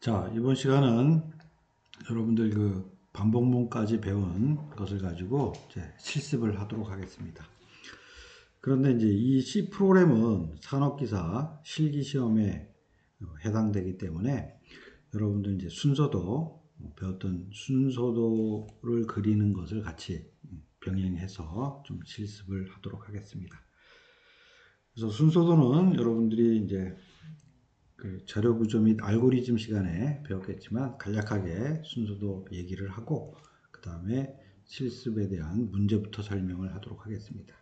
자, 이번 시간은 여러분들 그 반복문까지 배운 것을 가지고 이제 실습을 하도록 하겠습니다. 그런데 이제 이 C 프로그램은 산업기사 실기시험에 해당되기 때문에 여러분들 이제 순서도 배웠던 순서도를 그리는 것을 같이 병행해서 좀 실습을 하도록 하겠습니다. 그래서 순서도는 여러분들이 이제 그 자료 구조 및 알고리즘 시간에 배웠겠지만 간략하게 순서도 얘기를 하고 그 다음에 실습에 대한 문제부터 설명을 하도록 하겠습니다.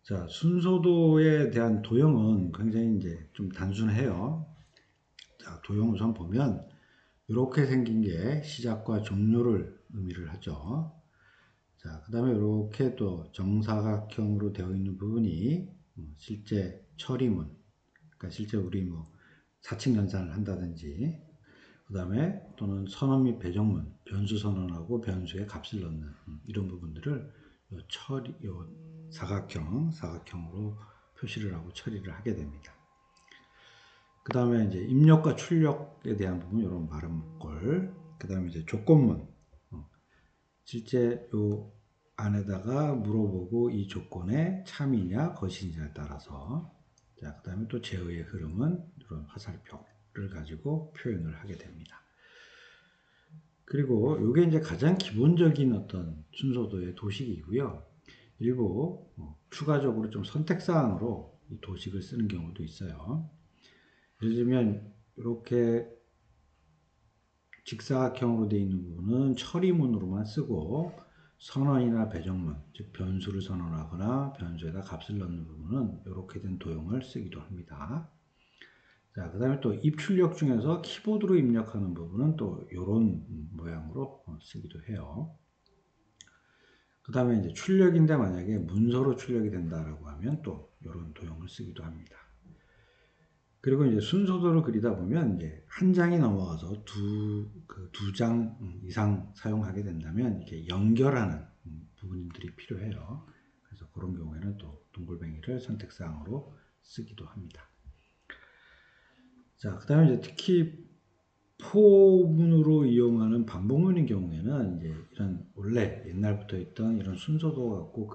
자, 순서도에 대한 도형은 굉장히 이제 좀 단순해요. 자, 도형 우선 보면 이렇게 생긴 게 시작과 종료를 의미를 하죠. 자, 그 다음에 이렇게 또 정사각형으로 되어 있는 부분이 실제 처리문, 그러니까 실제 우리 뭐 사칙 연산을 한다든지, 그 다음에 또는 선언 및 배정문, 변수 선언하고 변수에 값을 넣는 이런 부분들을 요 사각형으로 표시를 하고 처리를 하게 됩니다. 그 다음에 이제 입력과 출력에 대한 부분, 이런 발음꼴, 그 다음에 이제 조건문, 실제 요 안에다가 물어보고 이 조건에 참이냐 거시냐에 따라서, 자, 그 다음에 또 제어의 흐름은 이런 화살표를 가지고 표현을 하게 됩니다. 그리고 이게 이제 가장 기본적인 어떤 순서도의 도식이고요. 일부 추가적으로 좀 선택사항으로 이 도식을 쓰는 경우도 있어요. 예를 들면 이렇게 직사각형으로 되어 있는 부분은 처리문으로만 쓰고, 선언이나 배정문, 즉 변수를 선언하거나 변수에다 값을 넣는 부분은 이렇게 된 도형을 쓰기도 합니다. 자, 그 다음에 또 입출력 중에서 키보드로 입력하는 부분은 또 이런 모양으로 쓰기도 해요. 그 다음에 이제 출력인데 만약에 문서로 출력이 된다라고 하면 또 이런 도형을 쓰기도 합니다. 그리고 이제 순서도를 그리다 보면 이제 한 장이 넘어가서 두 장 이상 사용하게 된다면 이렇게 연결하는 부분들이 필요해요. 그래서 그런 경우에는 또 동글뱅이를 선택사항으로 쓰기도 합니다. 자, 그 다음에 이제 특히 포문으로 이용하는 반복문인 경우에는 이제 이런 원래 옛날부터 있던 이런 순서도 갖고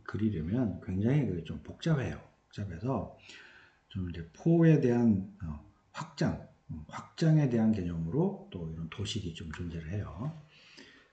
그리려면 굉장히 좀 복잡해요. 복잡해서 좀 이제 포에 대한 확장에 대한 개념으로 또 이런 도식이 좀 존재를 해요.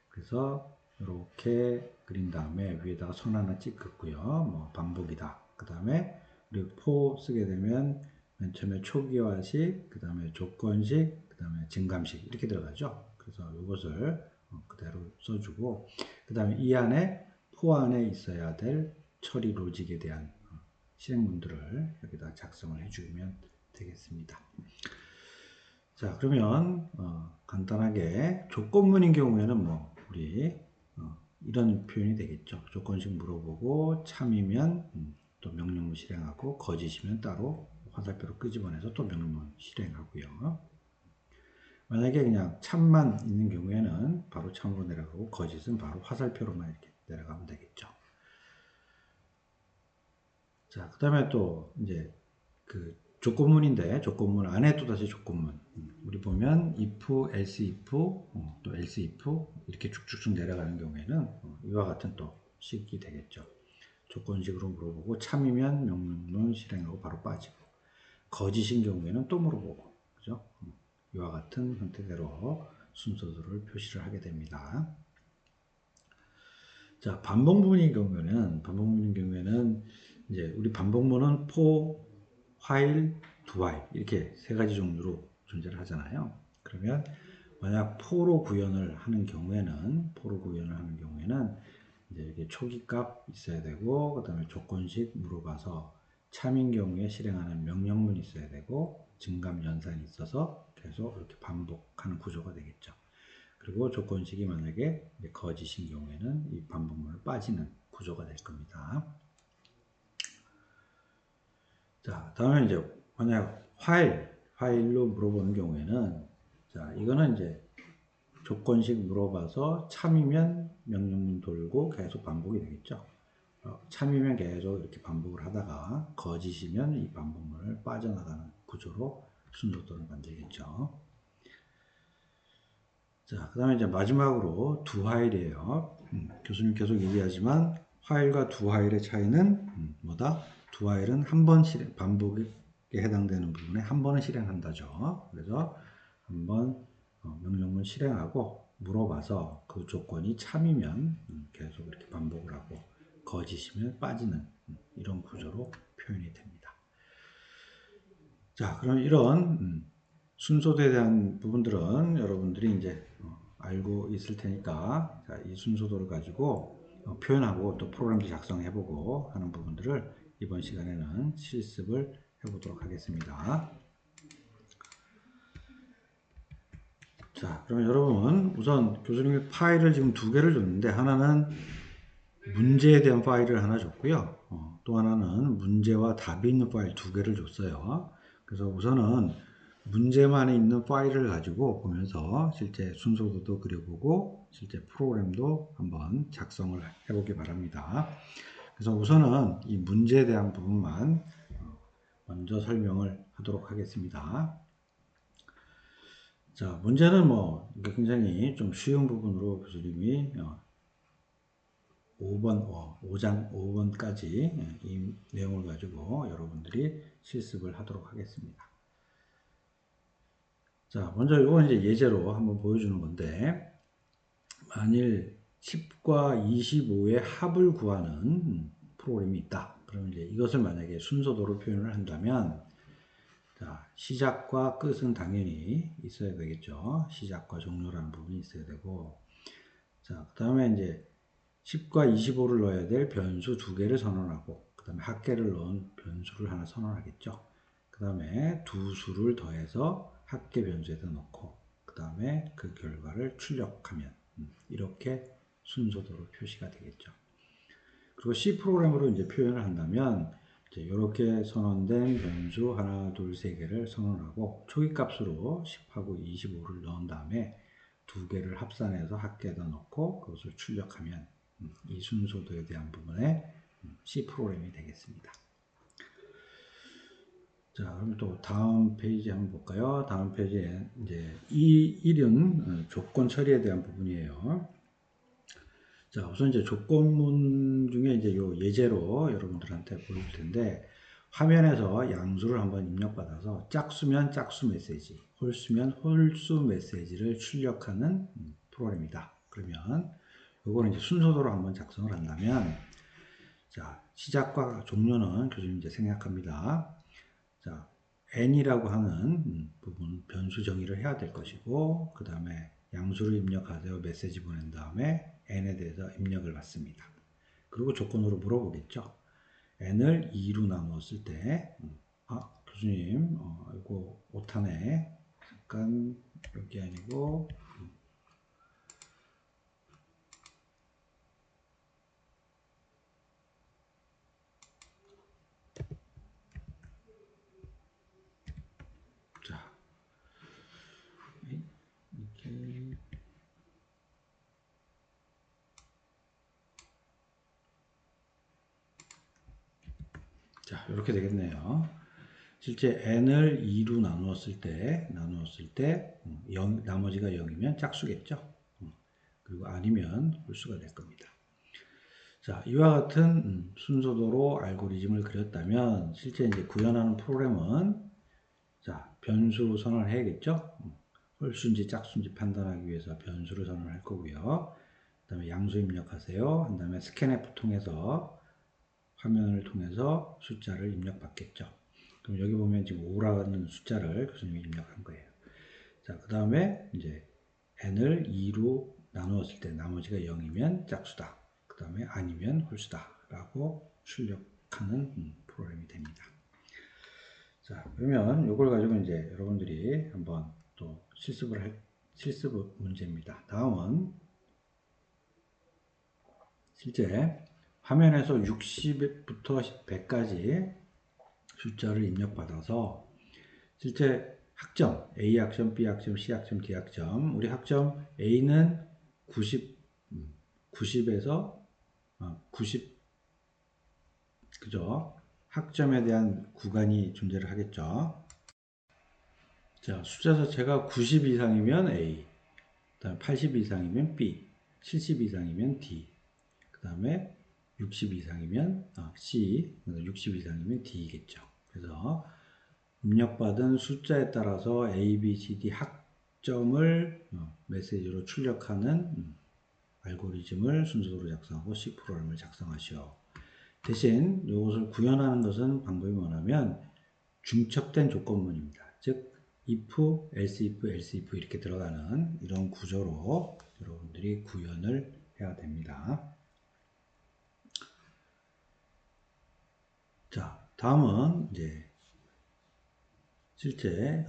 그래서 이렇게 그린 다음에 위에다가 선 하나 찍었고요. 뭐 반복이다. 그 다음에 우리 포 쓰게 되면 맨 처음에 초기화식, 그 다음에 조건식, 그 다음에 증감식 이렇게 들어가죠. 그래서 이것을 그대로 써주고, 그 다음에 이 안에 포 안에 있어야 될 처리 로직에 대한 실행문들을 여기다 작성을 해주면 되겠습니다. 자, 그러면 간단하게 조건문인 경우에는 뭐 우리 이런 표현이 되겠죠. 조건식 물어보고 참이면 또 명령문 실행하고, 거짓이면 따로 화살표로 끄집어내서 또 명령문 실행하고요. 만약에 그냥 참만 있는 경우에는 바로 참으로 내려가고, 거짓은 바로 화살표로만 이렇게 내려가면 되겠죠. 자, 그 다음에 또 이제 그 조건문인데, 조건문 안에 또 다시 조건문. 우리 보면 if, else if, 또 else if 이렇게 쭉쭉쭉 내려가는 경우에는 이와 같은 또 식이 되겠죠. 조건식으로 물어보고 참이면 명령문 실행하고 바로 빠지고, 거짓인 경우에는 또 물어보고, 그죠? 이와 같은 형태대로 순서들을 표시를 하게 됩니다. 자, 반복문인 경우에는 이제 우리 반복문은 for, while, do while 이렇게 세 가지 종류로 존재를 하잖아요. 그러면 만약 for로 구현을 하는 경우에는 이제 이렇게 초기값 있어야 되고, 그다음에 조건식 물어봐서 참인 경우에 실행하는 명령문이 있어야 되고, 증감 연산이 있어서 계속 이렇게 반복하는 구조가 되겠죠. 그리고 조건식이 만약에 거짓인 경우에는 이 반복문을 빠지는 구조가 될 겁니다. 자, 다음에 이제 만약 while로 물어보는 경우에는, 자, 이거는 이제 조건식 물어봐서 참이면 명령문 돌고 계속 반복이 되겠죠. 참이면 계속 이렇게 반복을 하다가 거짓이면 이 반복문을 빠져나가는 구조로 순서도를 만들겠죠. 자, 그 다음에 이제 마지막으로 두 화일이에요. 교수님 계속 얘기하지만 화일과 두 화일의 차이는 뭐다? 두 화일은 한 번 실행, 반복에 해당되는 부분에 한 번은 실행한다죠. 그래서 한번 명령문 실행하고 물어봐서 그 조건이 참이면 계속 이렇게 반복을 하고 거짓이면 빠지는 이런 구조로 표현이 됩니다. 자, 그럼 이런 순서도에 대한 부분들은 여러분들이 이제 알고 있을 테니까 자, 이 순서도를 가지고 표현하고 또 프로그램도 작성해보고 하는 부분들을 이번 시간에는 실습을 해보도록 하겠습니다. 자, 그럼 여러분 우선 교수님이 파일을 지금 두 개를 줬는데 하나는 문제에 대한 파일을 하나 줬고요. 또 하나는 문제와 답이 있는 파일 두 개를 줬어요. 그래서 우선은 문제만 있는 파일을 가지고 보면서 실제 순서도도 그려보고 실제 프로그램도 한번 작성을 해보기 바랍니다. 그래서 우선은 이 문제에 대한 부분만 먼저 설명을 하도록 하겠습니다. 자, 문제는 뭐 굉장히 좀 쉬운 부분으로 교수님이 5장 5번까지 이 내용을 가지고 여러분들이 실습을 하도록 하겠습니다. 자, 먼저 이건 이제 예제로 한번 보여주는 건데, 만일 10과 25의 합을 구하는 프로그램이 있다. 그러면 이제 이것을 만약에 순서도로 표현을 한다면, 자, 시작과 끝은 당연히 있어야 되겠죠. 시작과 종료라는 부분이 있어야 되고, 자, 그 다음에 이제 10과 25를 넣어야 될 변수 두 개를 선언하고, 그 다음에 합계를 넣은 변수를 하나 선언하겠죠. 그 다음에 두 수를 더해서 합계 변수에다 넣고, 그 다음에 그 결과를 출력하면, 이렇게 순서도로 표시가 되겠죠. 그리고 C 프로그램으로 이제 표현을 한다면, 이제 이렇게 선언된 변수 하나, 둘, 세 개를 선언하고, 초기값으로 10하고 25를 넣은 다음에 두 개를 합산해서 합계에다 넣고, 그것을 출력하면, 이 순서도에 대한 부분에 C 프로그램이 되겠습니다. 자, 그럼 또 다음 페이지 한번 볼까요? 다음 페이지에 이제 이 1은 조건 처리에 대한 부분이에요. 자, 우선 이제 조건문 중에 이제 요 예제로 여러분들한테 보여줄 텐데, 화면에서 양수를 한번 입력받아서 짝수면 짝수 메시지, 홀수면 홀수 메시지를 출력하는 프로그램이다. 그러면 요거는 이제 순서도로 한번 작성을 한다면, 자, 시작과 종료는 교수님 이제 생략합니다. 자, n이라고 하는 부분 변수 정의를 해야 될 것이고, 그 다음에 양수를 입력하세요. 메시지 보낸 다음에 n에 대해서 입력을 받습니다. 그리고 조건으로 물어보겠죠. n을 2로 나누었을 때, 교수님, 이거 오타네. 잠깐, 여기 아니고, 자, 이렇게. 자, 이렇게 되겠네요. 실제 n을 2로 나누었을 때, 나머지가 0이면 짝수겠죠. 그리고 아니면 홀수가 될 겁니다. 자, 이와 같은 순서도로 알고리즘을 그렸다면 실제 이제 구현하는 프로그램은 자, 변수 선언을 해야겠죠. 홀수인지 짝수인지 판단하기 위해서 변수를 선언할 거고요. 그 다음에 양수 입력하세요. 그 다음에 스캔F 통해서 화면을 통해서 숫자를 입력받겠죠. 그럼 여기 보면 지금 5라는 숫자를 교수님이 입력한 거예요. 자, 그 다음에 이제 n을 2로 나누었을 때 나머지가 0이면 짝수다. 그 다음에 아니면 홀수다. 라고 출력하는 프로그램이 됩니다. 자, 그러면 이걸 가지고 이제 여러분들이 한번 또 실습 문제입니다. 다음은 실제 화면에서 60부터 100까지 숫자를 입력받아서 실제 학점, A 학점, B 학점, C 학점, D 학점. 우리 학점 A는 90에서 90, 그죠? 학점에 대한 구간이 존재를 하겠죠. 자, 숫자 자체가 90 이상이면 A, 그다음에 80 이상이면 B, 70 이상이면 D, 그다음에 60 이상이면 C, 60 이상이면 D겠죠. 그래서 입력받은 숫자에 따라서 A, B, C, D 학점을 메시지로 출력하는 알고리즘을 순서대로 작성하고 C 프로그램을 작성하시오. 대신 이것을 구현하는 것은 방법이 뭐냐면 중첩된 조건문입니다. 즉 if, else if, else if 이렇게 들어가는 이런 구조로 여러분들이 구현을 해야 됩니다. 자, 다음은 이제 실제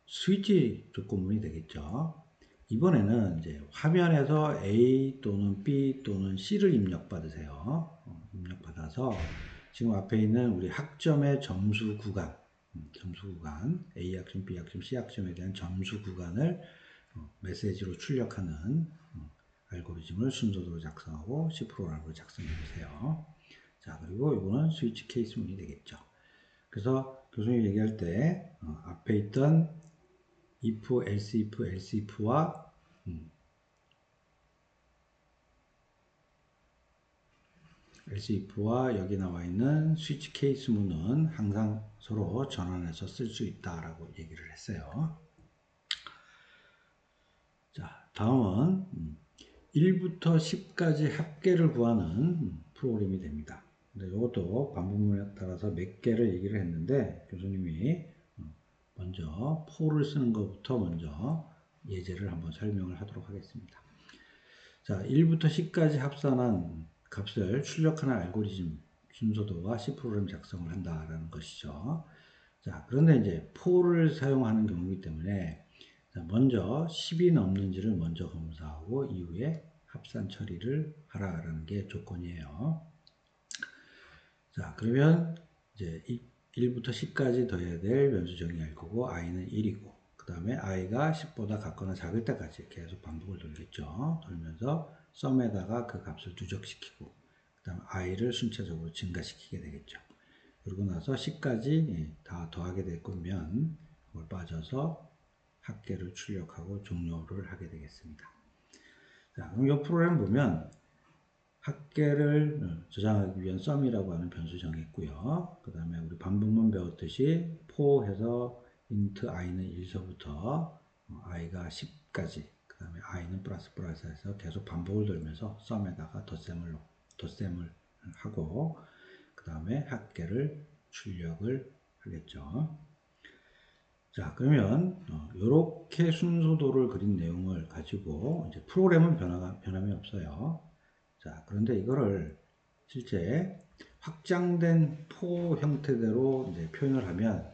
스위치 조건문이 되겠죠. 이번에는 이제 화면에서 A 또는 B 또는 C를 입력받으세요. 입력받아서 지금 앞에 있는 우리 학점의 점수 구간, A 학점, B 학점, C 학점에 대한 점수 구간을 메시지로 출력하는 알고리즘을 순서대로 작성하고 C 프로그램으로 작성해 주세요. 자, 그리고 이거는 스위치 케이스문이 되겠죠. 그래서 교수님이 얘기할 때 앞에 있던 if, else if, else if와 else if와 여기 나와 있는 스위치 케이스문은 항상 서로 전환해서 쓸 수 있다라고 얘기를 했어요. 자, 다음은 1부터 10까지 합계를 구하는 프로그램이 됩니다. 근데 이것도 반복문에 따라서 몇 개를 얘기를 했는데 교수님이 먼저 for를 쓰는 것부터 먼저 예제를 한번 설명을 하도록 하겠습니다. 자, 1부터 10까지 합산한 값을 출력하는 알고리즘 순서도와 C 프로그램 작성을 한다라는 것이죠. 자, 그런데 이제 for를 사용하는 경우이기 때문에 먼저 10이 넘는지를 먼저 검사하고 이후에 합산 처리를 하라라는 게 조건이에요. 자, 그러면 이제 1부터 10까지 더해야 될 변수 정의할 거고 i는 1이고 그 다음에 i가 10보다 같거나 작을 때까지 계속 반복을 돌겠죠. 돌면서 sum에다가 그 값을 누적시키고 그 다음에 i를 순차적으로 증가시키게 되겠죠. 그러고 나서 10까지 다 더하게 될 거면 그걸 빠져서 합계를 출력하고 종료를 하게 되겠습니다. 자, 그럼 이 프로그램 보면 합계를 저장하기 위한 sum이라고 하는 변수 정했고요. 그 다음에 우리 반복문 배웠듯이 for 해서 int i는 1서부터 i가 10까지 그 다음에 i는 플러스 해서 계속 반복을 돌면서 sum에다가 덧셈을 하고 그 다음에 합계를 출력을 하겠죠. 자, 그러면 이렇게 순서도를 그린 내용을 가지고 이제 프로그램은 변함이 없어요. 자, 그런데 이거를 실제 확장된 포 형태대로 이제 표현을 하면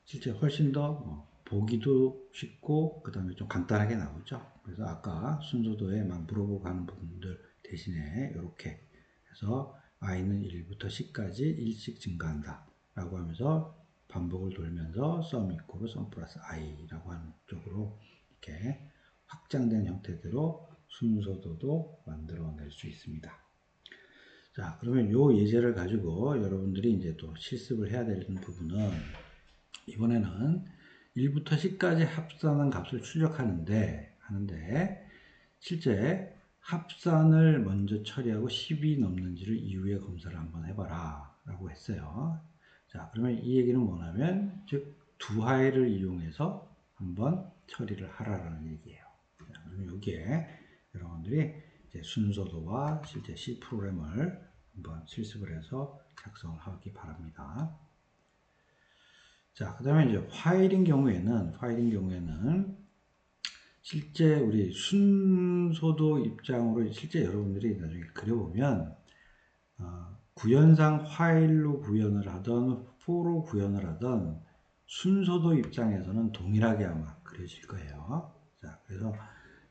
실제 훨씬 더 보기도 쉽고 그 다음에 좀 간단하게 나오죠. 그래서 아까 순서도에 막 물어보고 하는 부분들 대신에 이렇게 해서 i는 1부터 10까지 1씩 증가한다 라고 하면서 반복을 돌면서 sum equal sum 플러스 i라고 하는 쪽으로 이렇게 확장된 형태대로 순서도도 만들어낼 수 있습니다. 자, 그러면 이 예제를 가지고 여러분들이 이제 또 실습을 해야 되는 부분은 이번에는 1부터 10까지 합산한 값을 출력하는데 실제 합산을 먼저 처리하고 10이 넘는지를 이후에 검사를 한번 해봐라 라고 했어요. 자, 그러면 이 얘기는 뭐냐면 즉 두하의를 이용해서 한번 처리를 하라라는 얘기예요. 자, 그러면 여기에 여러분들이 이제 순서도와 실제 C 프로그램을 한번 실습을 해서 작성을 하기 바랍니다. 자, 그 다음에 이제 파일인 경우에는 실제 우리 순서도 입장으로 실제 여러분들이 나중에 그려보면 구현상 파일로 구현을 하던 for로 구현을 하던 순서도 입장에서는 동일하게 아마 그려질 거예요. 자, 그래서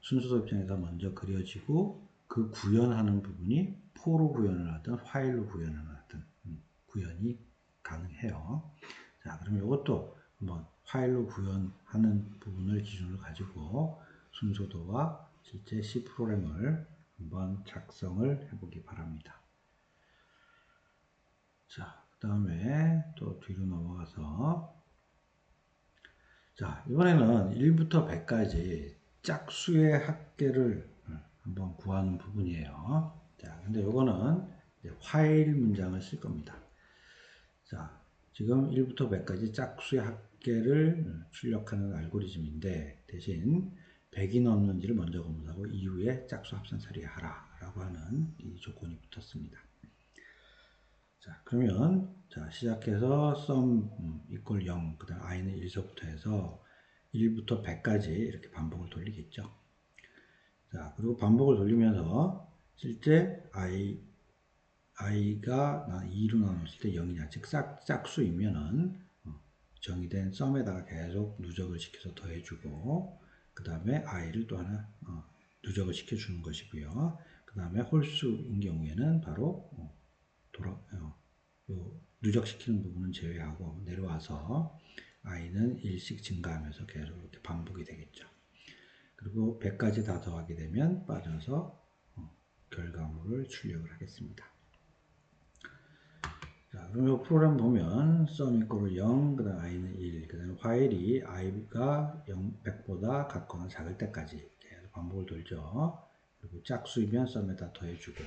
순서도 입장에서 먼저 그려지고 그 구현하는 부분이 for로 구현을 하든 파일로 구현을 하든 구현이 가능해요. 자, 그러면 이것도 한번 파일로 구현하는 부분을 기준으로 가지고 순서도와 실제 C 프로그램을 한번 작성을 해보기 바랍니다. 자, 그 다음에 또 뒤로 넘어가서 자, 이번에는 1부터 100까지 짝수의 합계를 한번 구하는 부분이에요. 자, 근데 요거는 이제 while 문장을 쓸 겁니다. 자, 지금 1부터 100까지 짝수의 합계를 출력하는 알고리즘인데 대신 100이 넘는지를 먼저 검사하고 이후에 짝수 합산 처리하라 라고 하는 이 조건이 붙었습니다. 자, 그러면 자, 시작해서 sum equal 0, 그 다음 i는 1서부터 해서 1부터 100까지 이렇게 반복을 돌리겠죠. 자, 그리고 반복을 돌리면서 실제 i가 2로 나눴을 때 0이냐, 즉 짝수이면은 정의된 sum에다가 계속 누적을 시켜서 더해주고 그 다음에 i를 또 하나 누적을 시켜주는 것이고요. 그 다음에 홀수인 경우에는 바로 누적시키는 부분은 제외하고 내려와서 i는 1씩 증가하면서 계속 이렇게 반복이 되겠죠. 그리고 100까지 다 더하게 되면 빠져서 결과물을 출력을 하겠습니다. 자, 그럼 이 프로그램 보면 sum equal 0, 그 다음 i는 1, 그 다음 while이 i가 100보다 같거나 작을 때까지 계속 반복을 돌죠. 그리고 짝수이면 sum에다 더해주고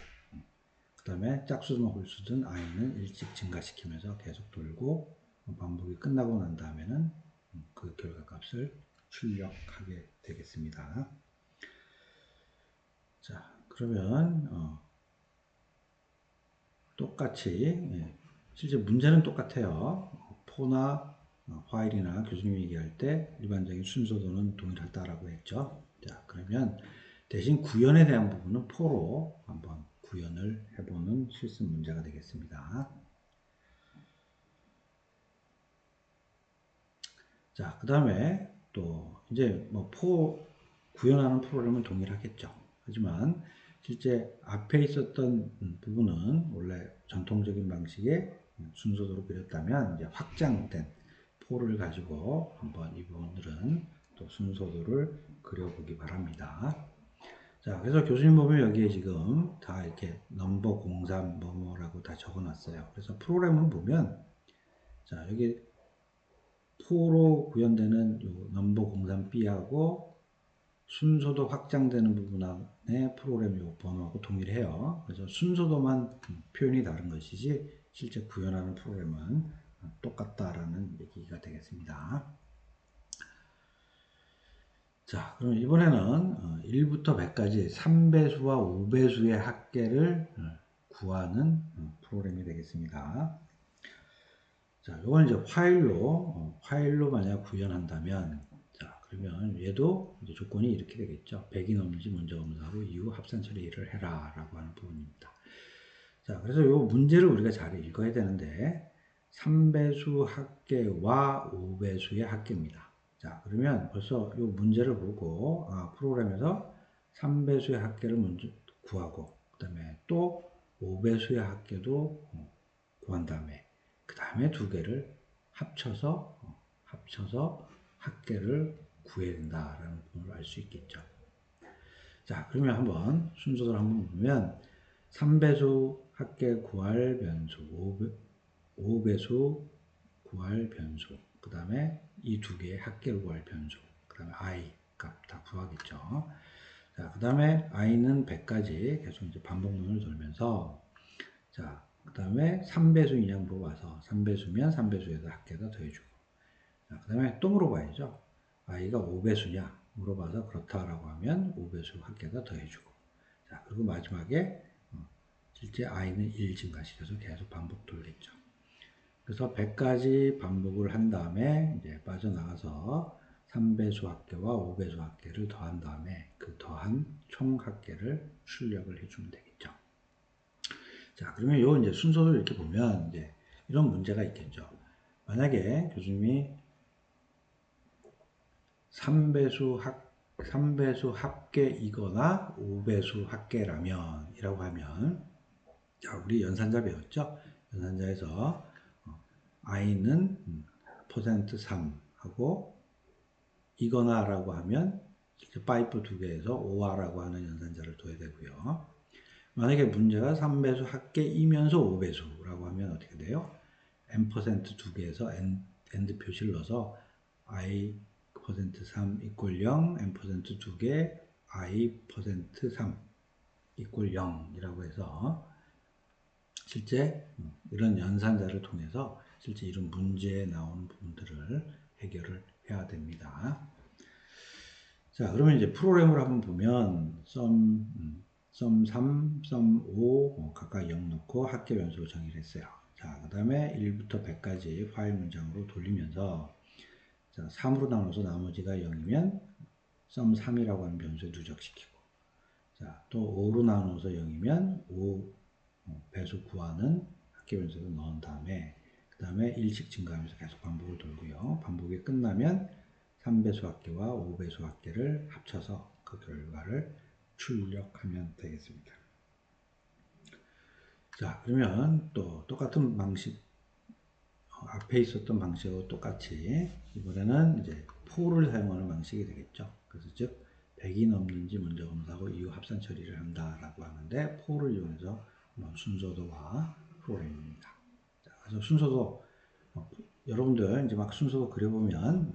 그 다음에 짝수든 홀수든 i는 일찍 증가시키면서 계속 돌고 반복이 끝나고 난 다음에는 그 결과값을 출력하게 되겠습니다. 자, 그러면 똑같이 실제 문제는 똑같아요. for나 while이나 교수님이 얘기할 때 일반적인 순서도는 동일하다라고 했죠. 자, 그러면 대신 구현에 대한 부분은 for로 한번 구현을 해보는 실습 문제가 되겠습니다. 자, 그 다음에 또 이제 뭐 구현하는 프로그램은 동일하겠죠. 하지만 실제 앞에 있었던 부분은 원래 전통적인 방식의 순서대로 그렸다면 이제 확장된 포를 가지고 한번 이 부분들은 또 순서도를 그려보기 바랍니다. 자, 그래서 교수님 보면 여기에 지금 다 이렇게 넘버 03 뭐뭐라고 다 적어놨어요. 그래서 프로그램을 보면 자, 여기 포로 구현되는 요 넘버 03B하고 순서도 확장되는 부분 안에 프로그램 요 번호하고 동일해요. 그래서 순서도만 표현이 다른 것이지 실제 구현하는 프로그램은 똑같다라는 얘기가 되겠습니다. 자, 그럼 이번에는 1부터 100까지 3배수와 5배수의 합계를 구하는 프로그램이 되겠습니다. 자, 이건 이제 while로 만약 구현한다면, 자, 그러면 얘도 이제 조건이 이렇게 되겠죠. 100이 넘는지 먼저 검사하고 이후 합산 처리를 해라 라고 하는 부분입니다. 자, 그래서 이 문제를 우리가 잘 읽어야 되는데, 3배수 합계와 5배수의 합계입니다. 자, 그러면 벌써 이 문제를 보고, 프로그램에서 3배수의 합계를 먼저 구하고, 그 다음에 또 5배수의 합계도 구한 다음에, 그 다음에 두 개를 합쳐서 합계를 구해야 된다라는 부분을 알 수 있겠죠. 자, 그러면 한번 순서대로 한번 보면 3배수 합계 구할 변수, 5배수 구할 변수, 그 다음에 이 두 개의 합계를 구할 변수, 그 다음에 i 값 다 구하겠죠. 자, 그 다음에 i는 100까지 계속 이제 반복문을 돌면서 자, 그 다음에 3배수이냐 물어봐서 3배수면 3배수에서 합계가 더해주고 자, 그 다음에 또 물어봐야죠. i가 5배수냐 물어봐서 그렇다라고 하면 5배수 합계가 더해주고 자, 그리고 마지막에 실제 i는 1 증가시켜서 계속 반복 돌겠죠. 그래서 100까지 반복을 한 다음에 이제 빠져나가서 3배수 합계와 5배수 합계를 더한 다음에 그 더한 총 합계를 출력을 해주면 되겠죠. 자, 그러면 요 이제 순서를 이렇게 보면 이제 이런 문제가 있겠죠. 만약에 교수님이 3배수 합계이거나 5배수 합계라면 이라고 하면 자, 우리 연산자 배웠죠? 연산자에서 i는 %3 하고 이거나 라고 하면 파이프 두 개에서 5와라고 하는 연산자를 둬야 되고요. 만약에 문제가 3배수 합계이면서 5배수라고 하면 어떻게 돼요? n% 두 개에서 end 표시를 넣어서 i %3 이퀄 0, n% 2개, i%3 이퀄 0이라고 해서 실제 이런 연산자를 통해서 실제 이런 문제에 나오는 부분들을 해결을 해야 됩니다. 자, 그러면 이제 프로그램을 한번 보면 sum 3, sum 5 각각 0 넣고 합계 변수로 정의를 했어요. 자, 그 다음에 1부터 100까지 파일 문장으로 돌리면서 자, 3으로 나눠서 나머지가 0이면 sum 3이라고 하는 변수에 누적시키고 자, 또 5로 나눠서 0이면 5 배수 구하는 합계 변수를 넣은 다음에 그 다음에 1씩 증가하면서 계속 반복을 돌고요. 반복이 끝나면 3배수 합계와 5배수 합계를 합쳐서 그 결과를 출력하면 되겠습니다. 자, 그러면 또 똑같은 방식, 앞에 있었던 방식하고 똑같이 이번에는 이제 for를 사용하는 방식이 되겠죠. 그래서 즉 100이 넘는지 먼저 검사하고 이후 합산 처리를 한다라고 하는데 for를 이용해서 순서도와 프로그램입니다. 자, 그래서 순서도 여러분들 이제 막 순서도 그려보면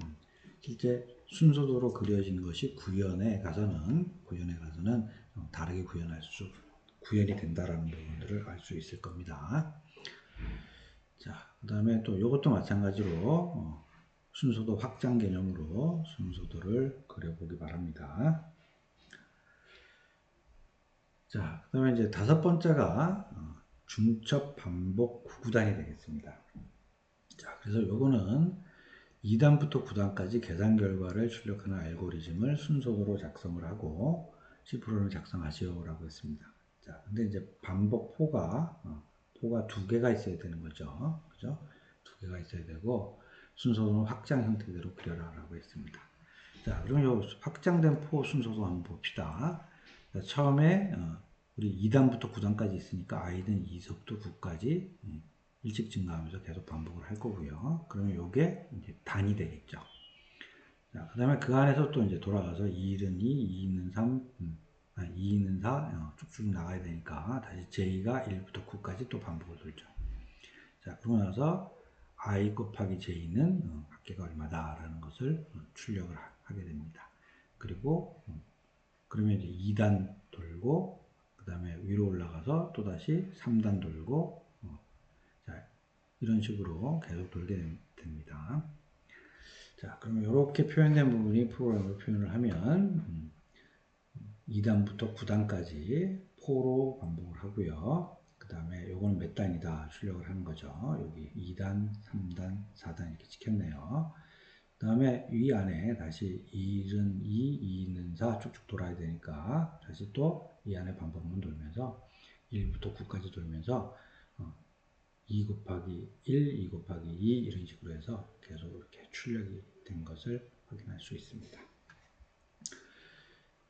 실제 순서도로 그려진 것이 구현에 가서는 다르게 구현이 된다라는 부분들을 알 수 있을 겁니다. 자, 그 다음에 또 이것도 마찬가지로 순서도 확장 개념으로 순서도를 그려보기 바랍니다. 자, 그 다음에 이제 다섯 번째가 중첩 반복 구구단이 되겠습니다. 자, 그래서 요거는 2단부터 9단까지 계산 결과를 출력하는 알고리즘을 순서도로 작성을 하고 C 프로그램을 작성하시오라고 했습니다. 자, 근데 이제 반복 포가 두 개가 있어야 되는 거죠. 그죠? 두 개가 있어야 되고 순서도는 확장 형태대로 그려라라고 했습니다. 자, 그럼 요 확장된 포 순서도 한번 봅시다. 자, 처음에 우리 2단부터 9단까지 있으니까 i는 2서부터 9까지 일찍 증가하면서 계속 반복을 할 거고요. 그러면 요게 이제 단이 되겠죠. 자, 그 다음에 그 안에서 또 이제 돌아가서 2는 2, 2는 3, 2는 4 쭉쭉 나가야 되니까 다시 j가 1부터 9까지 또 반복을 돌죠. 자, 그러고 나서 i 곱하기 j는 합계가 얼마다라는 것을 출력을 하게 됩니다. 그리고 그러면 이제 2단 돌고 그 다음에 위로 올라가서 또 다시 3단 돌고 자, 이런 식으로 계속 돌게 됩니다. 자, 그러면 이렇게 표현된 부분이 프로그램으로 표현을 하면 2단부터 9단까지 포로 반복을 하고요. 그 다음에 요거는 몇 단이다 출력을 하는 거죠. 여기 2단, 3단, 4단 이렇게 찍혔네요. 그 다음에 위 안에 다시 1은 2, 2는 4 쭉쭉 돌아야 되니까 다시 또 이 안에 반복만 돌면서 1부터 9까지 돌면서 2 곱하기 1, 2 곱하기 2 이런 식으로 해서 계속 이렇게 출력이 된 것을 확인할 수 있습니다.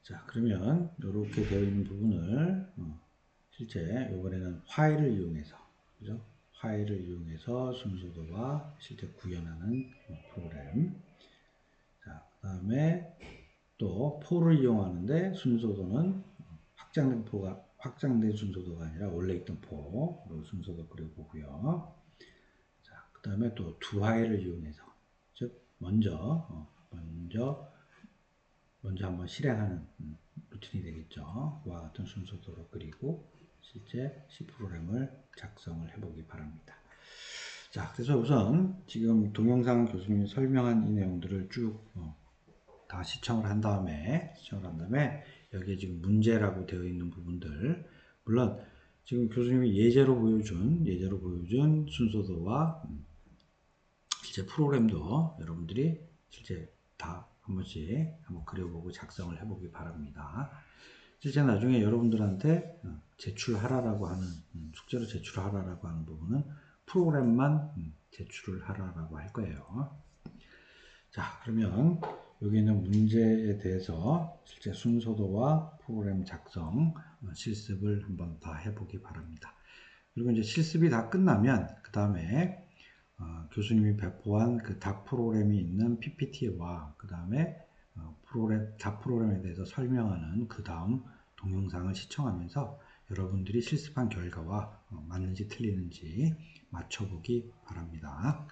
자, 그러면 이렇게 되어 있는 부분을 실제 이번에는 화일을 이용해서 그죠? 화일을 이용해서 순서도와 실제 구현하는 프로그램. 자, 그 다음에 또 포를 이용하는데 순서도는 확장된 순서도가 아니라 원래 있던 포로 순서도 그려보고요. 자, 그 다음에 또 두 화일을 이용해서 즉 먼저 한번 실행하는 루틴이 되겠죠. 그와 같은 순서도로 그리고 실제 C 프로그램을 작성을 해보기 바랍니다. 자, 그래서 우선 지금 동영상 교수님이 설명한 이 내용들을 쭉 다 시청을 한 다음에 여기에 지금 문제라고 되어 있는 부분들 물론 지금 교수님이 예제로 보여준 순서도와 실제 프로그램도 여러분들이 실제 다 한 번씩 한번 그려보고 작성을 해보기 바랍니다. 실제 나중에 여러분들한테 제출하라라고 하는 숙제로 제출하라라고 하는 부분은 프로그램만 제출을 하라라고 할 거예요. 자, 그러면 여기 있는 문제에 대해서 실제 순서도와 프로그램 작성 실습을 한번 다 해보기 바랍니다. 그리고 이제 실습이 다 끝나면 그 다음에 교수님이 배포한 그 각 프로그램이 있는 PPT와 그 다음에 각 프로그램에 대해서 설명하는 그 다음 동영상을 시청하면서 여러분들이 실습한 결과와 맞는지 틀리는지 맞춰보기 바랍니다.